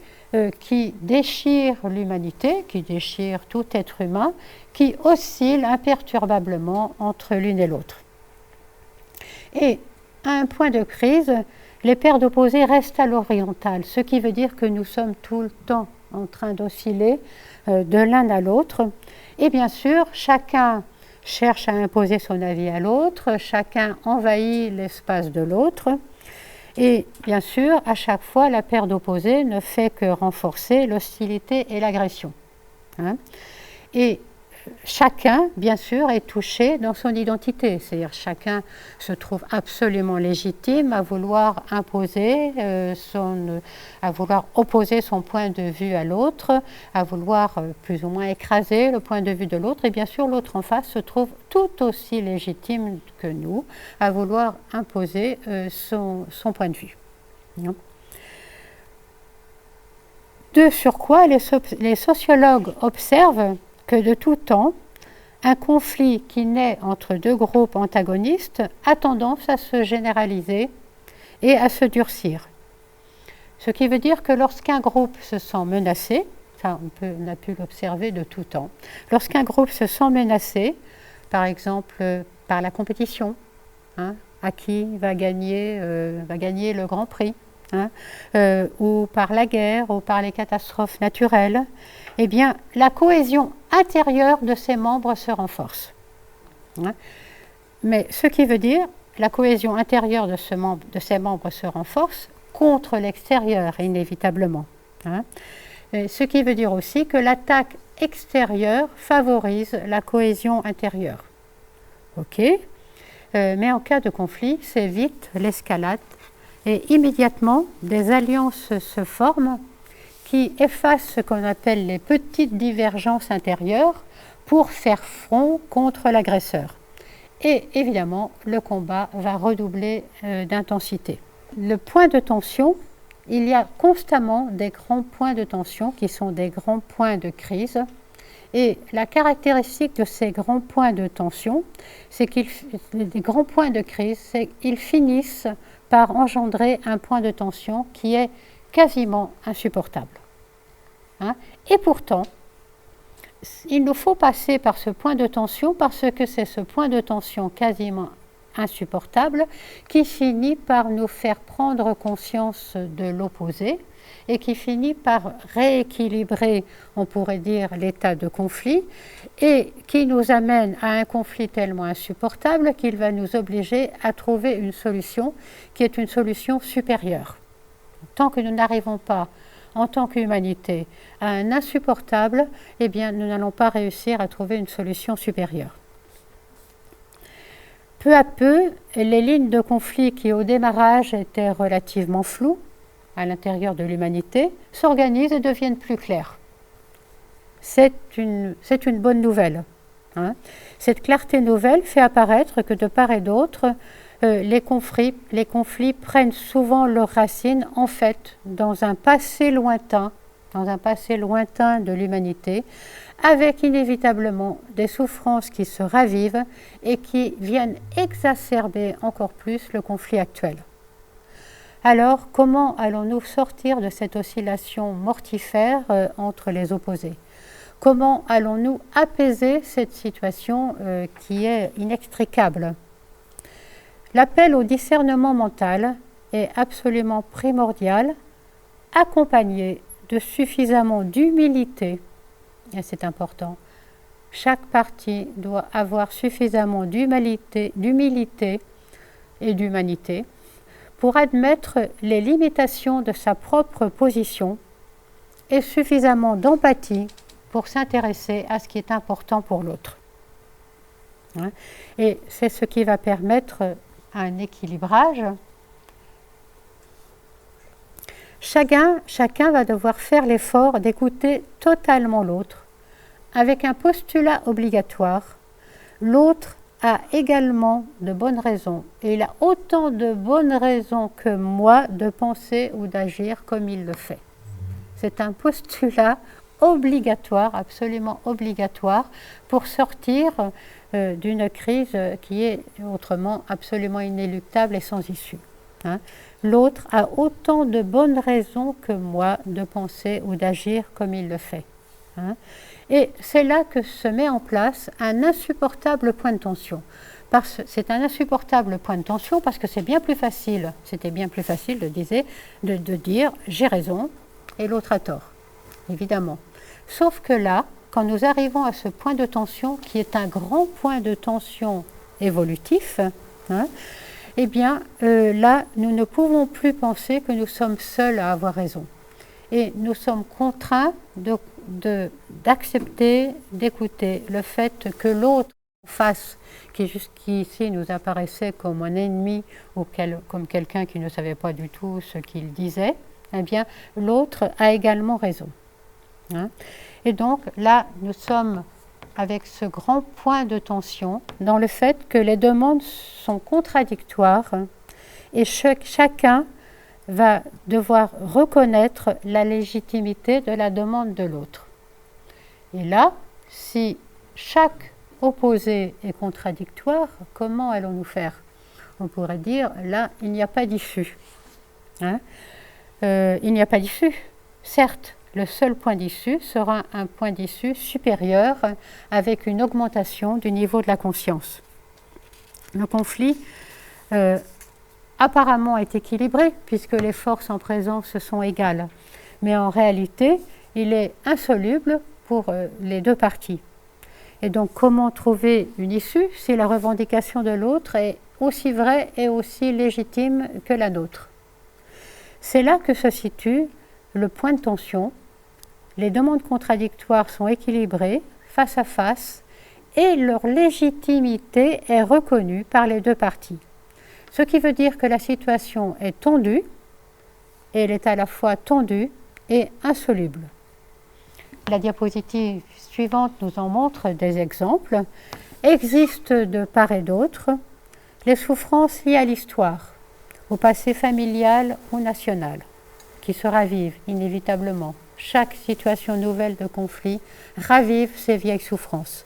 Speaker 1: qui déchirent l'humanité, qui déchirent tout être humain, qui oscillent imperturbablement entre l'une et l'autre. Et à un point de crise, les paires d'opposés restent à l'horizontale, ce qui veut dire que nous sommes tout le temps en train d'osciller de l'un à l'autre. Et bien sûr, chacun cherche à imposer son avis à l'autre, chacun envahit l'espace de l'autre. Et bien sûr, à chaque fois, la paire d'opposés ne fait que renforcer l'hostilité et l'agression. Hein. Et chacun, bien sûr, est touché dans son identité. C'est-à-dire chacun se trouve absolument légitime à vouloir imposer, à vouloir opposer son point de vue à l'autre, à vouloir plus ou moins écraser le point de vue de l'autre. Et bien sûr, l'autre en face se trouve tout aussi légitime que nous à vouloir imposer son point de vue. De surcroît, les sociologues observent que de tout temps, un conflit qui naît entre deux groupes antagonistes a tendance à se généraliser et à se durcir. Ce qui veut dire que lorsqu'un groupe se sent menacé, ça on a pu l'observer de tout temps, lorsqu'un groupe se sent menacé, par exemple par la compétition, hein, à qui va gagner le Grand Prix, hein, ou par la guerre, ou par les catastrophes naturelles, eh bien, la cohésion intérieure de ses membres se renforce. Hein. Mais ce qui veut dire, la cohésion intérieure de ses membres se renforce contre l'extérieur, inévitablement. Hein. Ce qui veut dire aussi que l'attaque extérieure favorise la cohésion intérieure. Ok, mais en cas de conflit, c'est vite l'escalade et immédiatement des alliances se forment qui effacent ce qu'on appelle les petites divergences intérieures pour faire front contre l'agresseur. Et évidemment, le combat va redoubler d'intensité. Le point de tension, il y a constamment des grands points de tension qui sont des grands points de crise. Et la caractéristique de ces grands points de tension, c'est les grands points de crise, c'est qu'ils finissent par engendrer un point de tension qui est quasiment insupportable. Hein? Et pourtant, il nous faut passer par ce point de tension parce que c'est ce point de tension quasiment insupportable qui finit par nous faire prendre conscience de l'opposé et qui finit par rééquilibrer, on pourrait dire, l'état de conflit et qui nous amène à un conflit tellement insupportable qu'il va nous obliger à trouver une solution qui est une solution supérieure. Tant que nous n'arrivons pas, en tant qu'humanité, à un insupportable, eh bien, nous n'allons pas réussir à trouver une solution supérieure. Peu à peu, les lignes de conflit qui, au démarrage, étaient relativement floues à l'intérieur de l'humanité, s'organisent et deviennent plus claires. C'est une bonne nouvelle. Hein. Cette clarté nouvelle fait apparaître que de part et d'autre, les conflits prennent souvent leurs racines, en fait, dans un passé lointain de l'humanité, avec inévitablement des souffrances qui se ravivent et qui viennent exacerber encore plus le conflit actuel. Alors, comment allons-nous sortir de cette oscillation mortifère entre les opposés? Comment allons-nous apaiser cette situation qui est inextricable? L'appel au discernement mental est absolument primordial, accompagné de suffisamment d'humilité, et c'est important. Chaque partie doit avoir suffisamment d'humilité et d'humanité pour admettre les limitations de sa propre position et suffisamment d'empathie pour s'intéresser à ce qui est important pour l'autre. Et c'est ce qui va permettre un équilibrage. Chacun va devoir faire l'effort d'écouter totalement l'autre, avec un postulat obligatoire. L'autre a également de bonnes raisons, et il a autant de bonnes raisons que moi de penser ou d'agir comme il le fait. C'est un postulat obligatoire, absolument obligatoire, pour sortir d'une crise qui est autrement absolument inéluctable et sans issue. Hein. L'autre a autant de bonnes raisons que moi de penser ou d'agir comme il le fait. Hein. Et c'est là que se met en place un insupportable point de tension. C'est un insupportable point de tension parce que c'était bien plus facile de dire j'ai raison et l'autre a tort, évidemment. Sauf que là, quand nous arrivons à ce point de tension, qui est un grand point de tension évolutif, hein, eh bien, là, nous ne pouvons plus penser que nous sommes seuls à avoir raison. Et nous sommes contraints d'accepter, d'écouter le fait que l'autre en face, qui jusqu'ici nous apparaissait comme un ennemi ou comme quelqu'un qui ne savait pas du tout ce qu'il disait, eh bien, l'autre a également raison. Hein. Et donc, là, nous sommes avec ce grand point de tension dans le fait que les demandes sont contradictoires et chacun va devoir reconnaître la légitimité de la demande de l'autre. Et là, si chaque opposé est contradictoire, comment allons-nous faire? On pourrait dire, là, il n'y a pas d'issue. Hein? Il n'y a pas d'issue. Certes, le seul point d'issue sera un point d'issue supérieur avec une augmentation du niveau de la conscience. Le conflit apparemment est équilibré puisque les forces en présence sont égales. Mais en réalité, il est insoluble pour les deux parties. Et donc, comment trouver une issue si la revendication de l'autre est aussi vraie et aussi légitime que la nôtre? C'est là que se situe le point de tension. Les demandes contradictoires sont équilibrées, face à face, et leur légitimité est reconnue par les deux parties. Ce qui veut dire que la situation est tendue, et elle est à la fois tendue et insoluble. La diapositive suivante nous en montre des exemples. Existent de part et d'autre les souffrances liées à l'histoire, au passé familial ou national, qui se ravivent inévitablement. Chaque situation nouvelle de conflit ravive ces vieilles souffrances.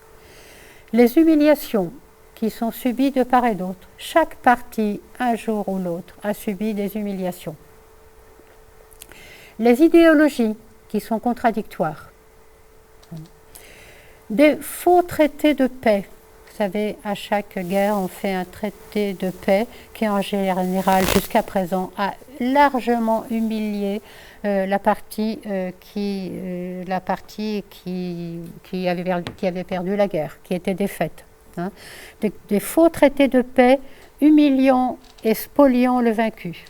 Speaker 1: Les humiliations qui sont subies de part et d'autre. Chaque partie, un jour ou l'autre, a subi des humiliations. Les idéologies qui sont contradictoires. Des faux traités de paix. Vous savez, à chaque guerre, on fait un traité de paix qui, en général, jusqu'à présent, a largement humilié la partie qui avait perdu la guerre, qui était défaite. Hein. Des faux traités de paix humiliant et spoliant le vaincu.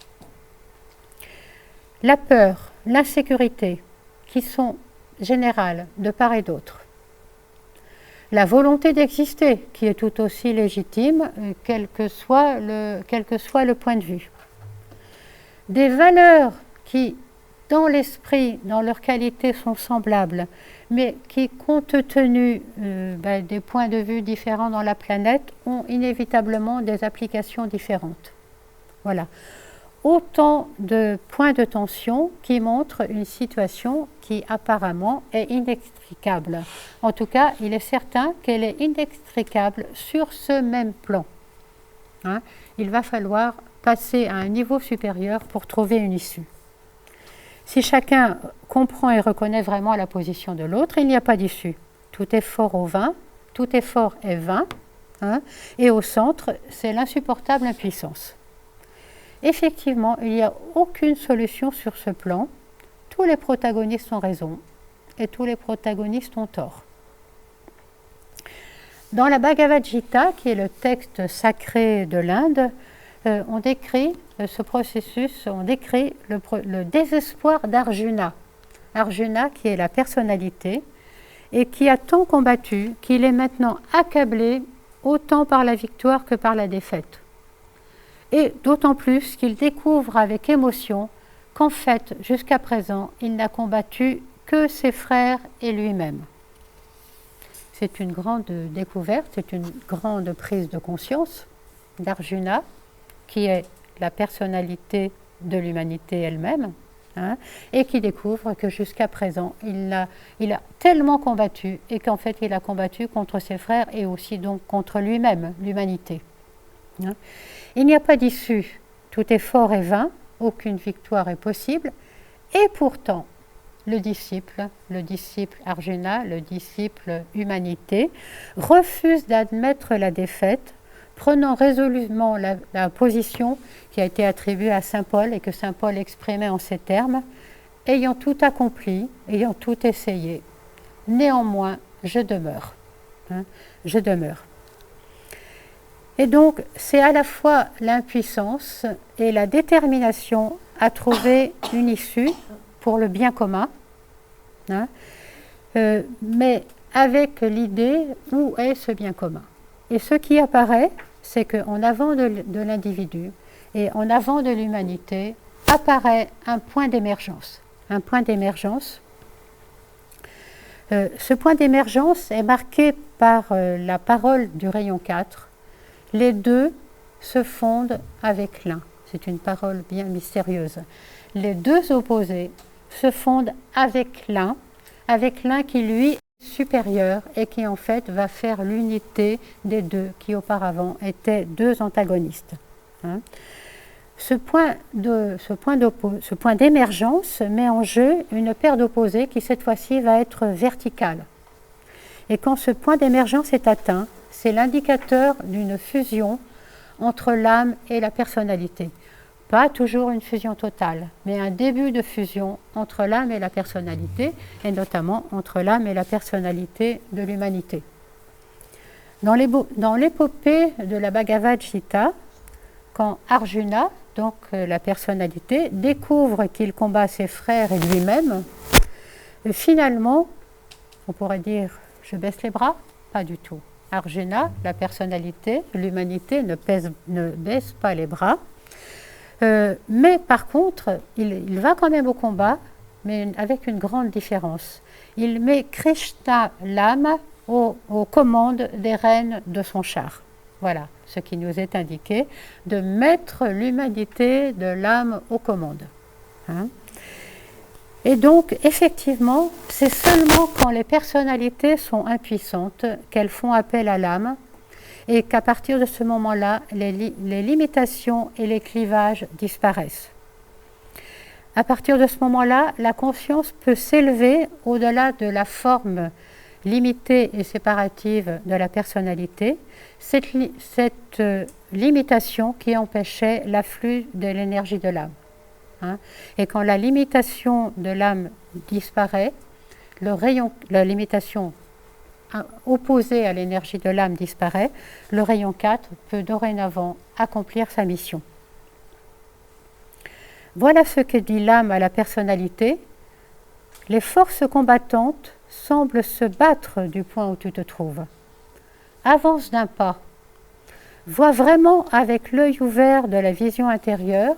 Speaker 1: La peur, l'insécurité, qui sont générales de part et d'autre. La volonté d'exister, qui est tout aussi légitime, quel que soit le point de vue. Des valeurs qui, dans l'esprit, dans leur qualité, sont semblables, mais qui, compte tenu des points de vue différents dans la planète, ont inévitablement des applications différentes. Voilà. Autant de points de tension qui montrent une situation qui apparemment est inextricable. En tout cas, il est certain qu'elle est inextricable sur ce même plan. Hein? Il va falloir passer à un niveau supérieur pour trouver une issue. Si chacun comprend et reconnaît vraiment la position de l'autre, il n'y a pas d'issue. Tout effort au vain, tout effort est vain, hein? Et au centre, c'est l'insupportable impuissance. Effectivement, il n'y a aucune solution sur ce plan. Tous les protagonistes ont raison et tous les protagonistes ont tort. Dans la Bhagavad Gita, qui est le texte sacré de l'Inde, on décrit ce processus, on décrit le désespoir d'Arjuna. Arjuna, qui est la personnalité et qui a tant combattu qu'il est maintenant accablé autant par la victoire que par la défaite. Et d'autant plus qu'il découvre avec émotion qu'en fait, jusqu'à présent, il n'a combattu que ses frères et lui-même. C'est une grande découverte, c'est une grande prise de conscience d'Arjuna, qui est la personnalité de l'humanité elle-même, hein, et qui découvre que jusqu'à présent, il a tellement combattu, et qu'en fait, il a combattu contre ses frères et aussi donc contre lui-même, l'humanité. Hein. Il n'y a pas d'issue, tout effort est vain, aucune victoire est possible, et pourtant, le disciple Arjuna, le disciple humanité, refuse d'admettre la défaite, prenant résolument la position qui a été attribuée à saint Paul et que saint Paul exprimait en ces termes, ayant tout accompli, ayant tout essayé, néanmoins je demeure. Hein, je demeure. Et donc, c'est à la fois l'impuissance et la détermination à trouver une issue pour le bien commun, hein, mais avec l'idée où est ce bien commun. Et ce qui apparaît, c'est qu'en avant de l'individu et en avant de l'humanité apparaît un point d'émergence. Un point d'émergence. Ce point d'émergence est marqué par la parole du rayon 4. Les deux se fondent avec l'un. C'est une parole bien mystérieuse. Les deux opposés se fondent avec l'un qui lui est supérieur et qui en fait va faire l'unité des deux qui auparavant étaient deux antagonistes. Hein. Ce point d'émergence met en jeu une paire d'opposés qui cette fois-ci va être verticale. Et quand ce point d'émergence est atteint, c'est l'indicateur d'une fusion entre l'âme et la personnalité. Pas toujours une fusion totale, mais un début de fusion entre l'âme et la personnalité, et notamment entre l'âme et la personnalité de l'humanité. Dans l'épopée de la Bhagavad Gita, quand Arjuna, donc la personnalité, découvre qu'il combat ses frères et lui-même, finalement, on pourrait dire « je baisse les bras », pas du tout. Arjuna, la personnalité, l'humanité ne baisse pas les bras, mais par contre, il va quand même au combat, mais avec une grande différence. Il met Krishna, l'âme, aux commandes des rênes de son char. Voilà ce qui nous est indiqué, de mettre l'humanité de l'âme aux commandes. Hein? Et donc, effectivement, c'est seulement quand les personnalités sont impuissantes qu'elles font appel à l'âme et qu'à partir de ce moment-là, les limitations et les clivages disparaissent. À partir de ce moment-là, la conscience peut s'élever au-delà de la forme limitée et séparative de la personnalité, cette limitation qui empêchait l'afflux de l'énergie de l'âme. Hein. Et quand la limitation de l'âme disparaît, la limitation opposée à l'énergie de l'âme disparaît, le rayon 4 peut dorénavant accomplir sa mission. Voilà ce que dit l'âme à la personnalité. Les forces combattantes semblent se battre du point où tu te trouves. Avance d'un pas. Vois vraiment avec l'œil ouvert de la vision intérieure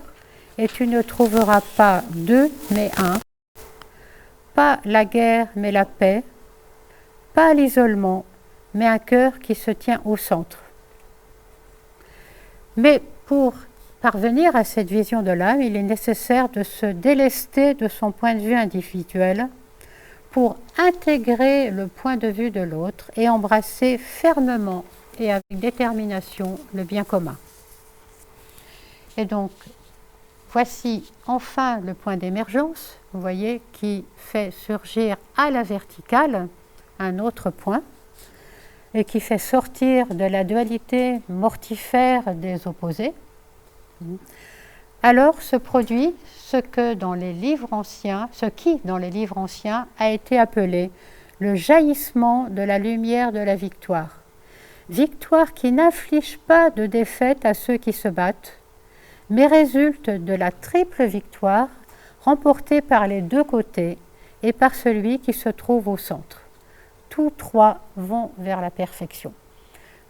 Speaker 1: et tu ne trouveras pas deux mais un. Pas la guerre mais la paix. Pas l'isolement, mais un cœur qui se tient au centre. Mais pour parvenir à cette vision de l'âme, il est nécessaire de se délester de son point de vue individuel pour intégrer le point de vue de l'autre et embrasser fermement et avec détermination le bien commun. Et donc, voici enfin le point d'émergence, vous voyez, qui fait surgir à la verticale un autre point et qui fait sortir de la dualité mortifère des opposés. Alors se produit ce qui dans les livres anciens a été appelé le jaillissement de la lumière de la victoire. Victoire qui n'inflige pas de défaite à ceux qui se battent, mais résulte de la triple victoire remportée par les deux côtés et par celui qui se trouve au centre. Tous trois vont vers la perfection.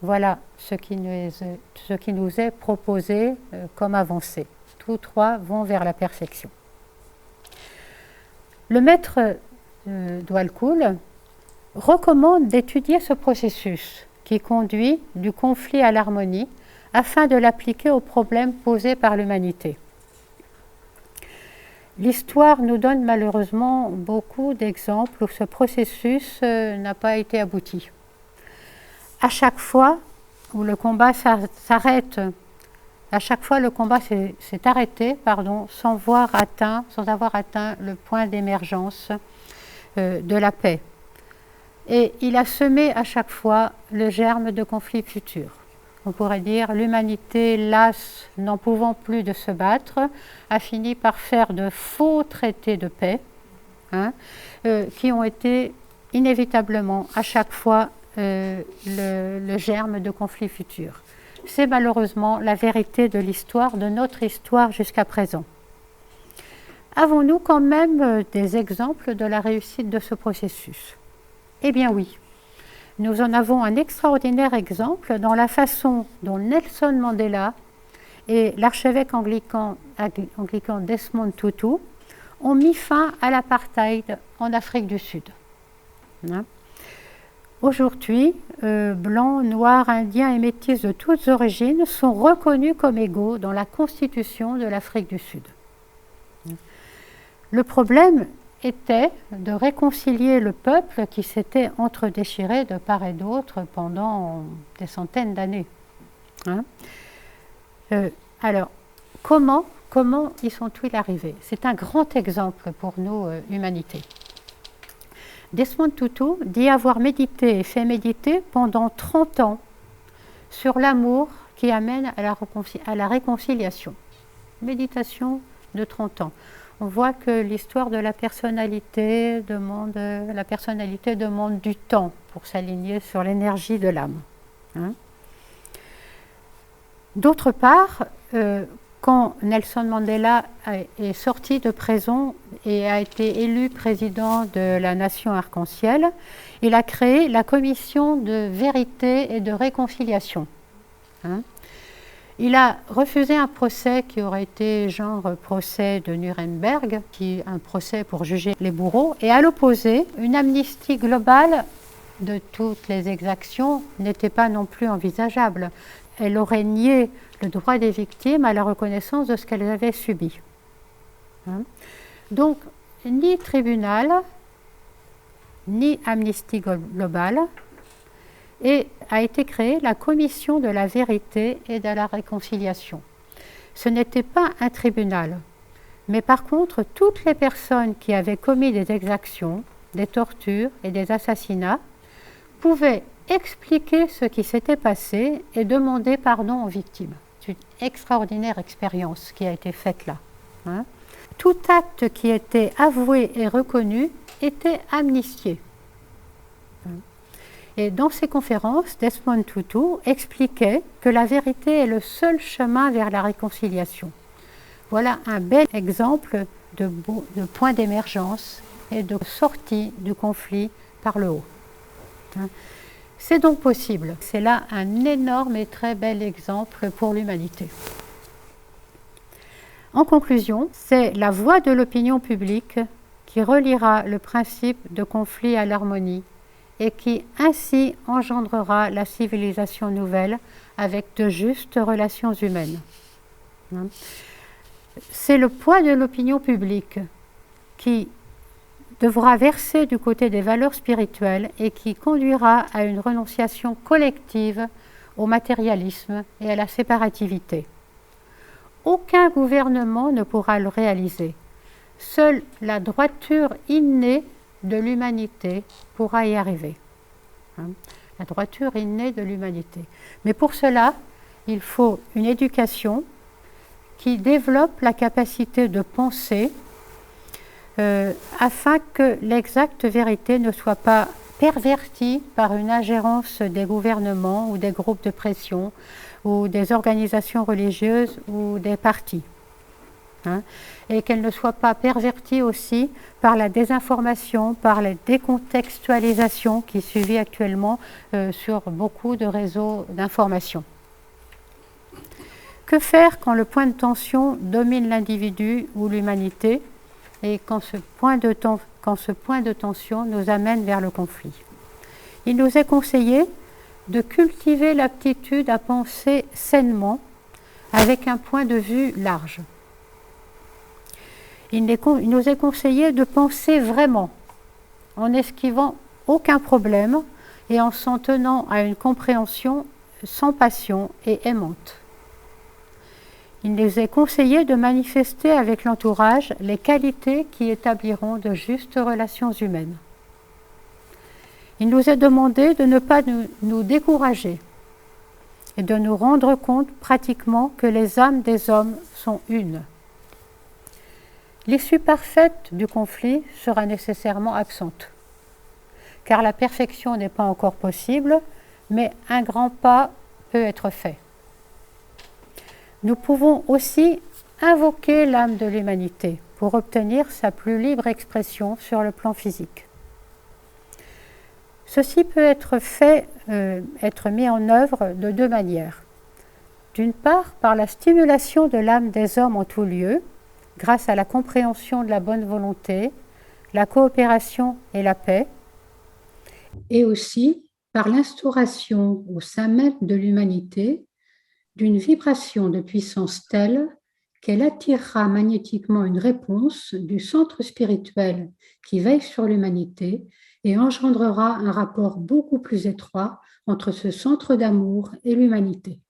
Speaker 1: Voilà ce qui nous est proposé comme avancée. Tous trois vont vers la perfection. Le maître Dwalkul recommande d'étudier ce processus qui conduit du conflit à l'harmonie afin de l'appliquer aux problèmes posés par l'humanité. L'histoire nous donne malheureusement beaucoup d'exemples où ce processus n'a pas été abouti. À chaque fois où le combat s'arrête, à chaque fois le combat s'est arrêté, sans avoir atteint le point d'émergence de la paix. Et il a semé à chaque fois le germe de conflits futurs. On pourrait dire l'humanité, lasse, n'en pouvant plus de se battre, a fini par faire de faux traités de paix, qui ont été inévitablement à chaque fois le germe de conflits futurs. C'est malheureusement la vérité de l'histoire, de notre histoire jusqu'à présent. Avons-nous quand même des exemples de la réussite de ce processus? Eh bien oui. Nous en avons un extraordinaire exemple dans la façon dont Nelson Mandela et l'archevêque anglican Desmond Tutu ont mis fin à l'apartheid en Afrique du Sud. Aujourd'hui, blancs, noirs, indiens et métis de toutes origines sont reconnus comme égaux dans la constitution de l'Afrique du Sud. Le problème était de réconcilier le peuple qui s'était entredéchiré de part et d'autre pendant des centaines d'années. Alors, comment y sont-ils arrivés? C'est un grand exemple pour nous, humanité. Desmond Tutu dit avoir médité et fait méditer pendant 30 ans sur l'amour qui amène à la réconciliation. Méditation de 30 ans. On voit que l'histoire de la personnalité demande du temps pour s'aligner sur l'énergie de l'âme. D'autre part, quand Nelson Mandela est sorti de prison et a été élu président de la Nation Arc-en-Ciel, il a créé la commission de vérité et de réconciliation. Il a refusé un procès qui aurait été genre procès de Nuremberg, un procès pour juger les bourreaux, et à l'opposé, une amnistie globale de toutes les exactions n'était pas non plus envisageable. Elle aurait nié le droit des victimes à la reconnaissance de ce qu'elles avaient subi. Donc, ni tribunal, ni amnistie globale, et a été créée la commission de la vérité et de la réconciliation. Ce n'était pas un tribunal, mais par contre, toutes les personnes qui avaient commis des exactions, des tortures et des assassinats pouvaient expliquer ce qui s'était passé et demander pardon aux victimes. C'est une extraordinaire expérience qui a été faite là. Tout acte qui était avoué et reconnu était amnistié. Et dans ces conférences, Desmond Tutu expliquait que la vérité est le seul chemin vers la réconciliation. Voilà un bel exemple de point d'émergence et de sortie du conflit par le haut. C'est donc possible. C'est là un énorme et très bel exemple pour l'humanité. En conclusion, c'est la voix de l'opinion publique qui reliera le principe de conflit à l'harmonie et qui ainsi engendrera la civilisation nouvelle avec de justes relations humaines. C'est le poids de l'opinion publique qui devra verser du côté des valeurs spirituelles et qui conduira à une renonciation collective au matérialisme et à la séparativité. Aucun gouvernement ne pourra le réaliser. Seule la droiture innée de l'humanité pourra y arriver. La droiture innée de l'humanité. Mais pour cela, il faut une éducation qui développe la capacité de penser afin que l'exacte vérité ne soit pas pervertie par une ingérence des gouvernements ou des groupes de pression ou des organisations religieuses ou des partis. Et qu'elle ne soit pas pervertie aussi par la désinformation, par la décontextualisation qui suivit actuellement sur beaucoup de réseaux d'information. Que faire quand le point de tension domine l'individu ou l'humanité et quand ce point de tension nous amène vers le conflit? Il nous est conseillé de cultiver l'aptitude à penser sainement avec un point de vue large. Il nous est conseillé de penser vraiment, en esquivant aucun problème et en s'en tenant à une compréhension sans passion et aimante. Il nous est conseillé de manifester avec l'entourage les qualités qui établiront de justes relations humaines. Il nous est demandé de ne pas nous décourager et de nous rendre compte pratiquement que les âmes des hommes sont une. L'issue parfaite du conflit sera nécessairement absente. car la perfection n'est pas encore possible, mais un grand pas peut être fait. Nous pouvons aussi invoquer l'âme de l'humanité pour obtenir sa plus libre expression sur le plan physique. Ceci peut être mis en œuvre de deux manières. D'une part, par la stimulation de l'âme des hommes en tout lieu, grâce à la compréhension de la bonne volonté, la coopération et la paix, et aussi par l'instauration au sein même de l'humanité d'une vibration de puissance telle qu'elle attirera magnétiquement une réponse du centre spirituel qui veille sur l'humanité et engendrera un rapport beaucoup plus étroit entre ce centre d'amour et l'humanité.